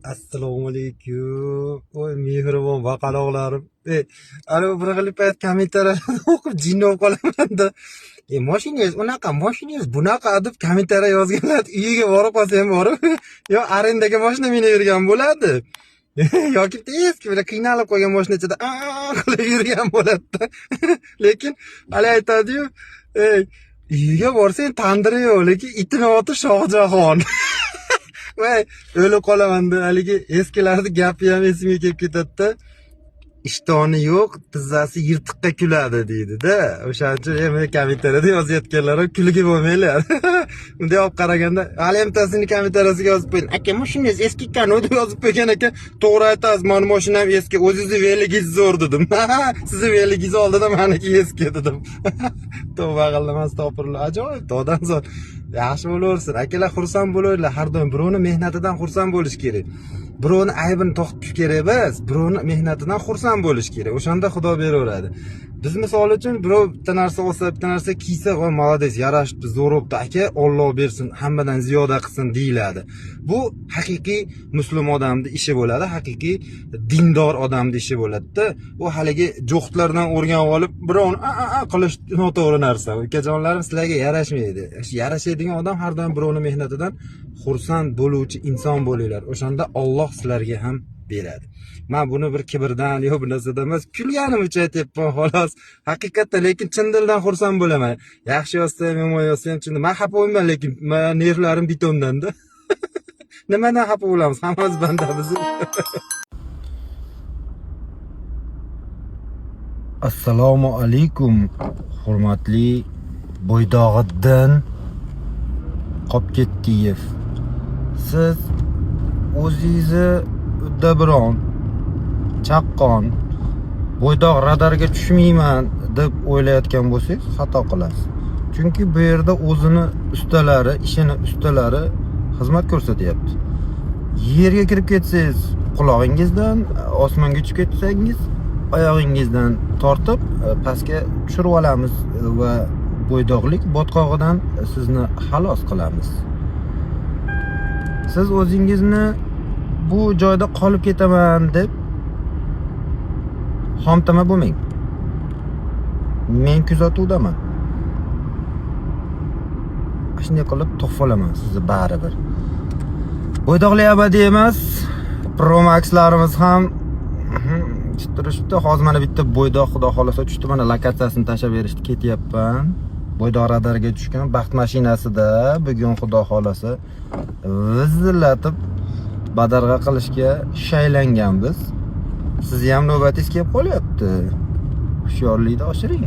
Assalomu alaykum. Voy mehribon baqaloqlarim. Ana bir qilib payt kommentariyalarni o'qib jinni bo'lib qolaman-da. Mashinangiz unaqa, mashinangiz bunaqa deb kommentariya yozganlar uyiga borib qolsam borib, yo arendaga mashina minib yurgan bo'ladi. Yoki eski bir qiynalib qolgan mashina ichida qilib yurgan bo'ladi. Lekin hali aytadi-yu, uyiga borsang tandiri yo'q, lekin itini oti Shohjahon. Voy, o'lib qolaman-da, haligi eskilarning gapi ham esimga kelib ketadi-da. Ishtoni yo'q, tizzasi yirtiqqa kuladi deydi-da. O'shaning uchun men kommentariyada yozayotganlar ham kulgi bo'lmanglar. Bunday olib qaraganda, hali hamtasini kommentariyasiga yozib qo'ying. Aka, mashinangiz eski ekan, deb yozib qo'ygan ekan. To'g'ri aytasiz, meni mashinam eski. O'zingizni veligingiz zo'r dedim. Sizni veligingiz oldida meniki eski dedim. Tavba qildim, astag'firullah. Ajoyib, to'g'ridan zo'r. Yaxshi bo'laversin. Akalar xursand bo'laverlar. Har doim birovni mehnatidan xursand bo'lish kerak. Birovni aybini to'xtatish kerak emas, birovni mehnatidan xursand bo'lish kerak. O'shanda Xudo beraveradi. Biz misol uchun birov bitta narsa olsa, bitta narsa kiysa, "Voy, молодец, yarashibdi, zo'r bo'libdi, aka, Alloh bersin, hammadan ziyoda qilsin" deyiladi. Bu haqiqiy musulmon odamning ishi bo'ladi, haqiqiy dindor odamning ishi bo'ladi-da. Bu haligi jo'xtlardan o'rganib olib, birovni qilish noto'g'ri narsa. Ukajonlarim, sizlarga yarashmaydi. Yarashadigan odam har doim birovning mehnatidan xursand bo'luvchi inson bo'linglar. O'shanda Alloh sizlarga ham beradi. Men buni bir kibrdan yo bir narsadan emas, kulganim uchun aytyapman xolos. Haqiqatda, lekin chin dildan xursand bo'laman. Yaxshi yozsa ham, yomon yozsa ham chin. Men xafa bo'lmayman, lekin men nervlarim betondan-da. Nimadan xafa bo'lamiz? Hammamiz bandamiz. Assalomu alaykum, hurmatli Bo'ydog'iddin Qopketdiyev. Siz o'zingizni uddabiron, chaqqon, bo'ydoq radarga tushmayman deb o'ylayotgan bo'lsangiz, xato qilasiz. Chunki bu yerda o'zini ustalari, ishini ustalari xizmat ko'rsatyapti. Yerga kirib ketsangiz, qulog'ingizdan, osmonga tushib ketsangiz, oyog'ingizdan tortib pastga tushirib olamiz va bo'ydoqlik botqog'idan sizni xalos qilamiz. Siz o'zingizni bu joyda qolib ketaman deb xomtama bo'lmang. Men kuzatuvdaman. Shunday qilib to'xfalaman sizni baribir. Bo'ydoqlik abadiy emas. Pro Max'larimiz ham chitirishibdi. Hozir mana bitta bo'ydoq xudo xolasa tushdi. Mana lokatsiyasini tashlab berishdi, ketyapman. Bo'ydoq radarga tushgan baxt mashinasida bugun xudo xolasa vizillatib badarg'a qilishga shaylanganmiz. Sizni ham navbatingiz kelib qolyapti. Hushyorlikni oshiring.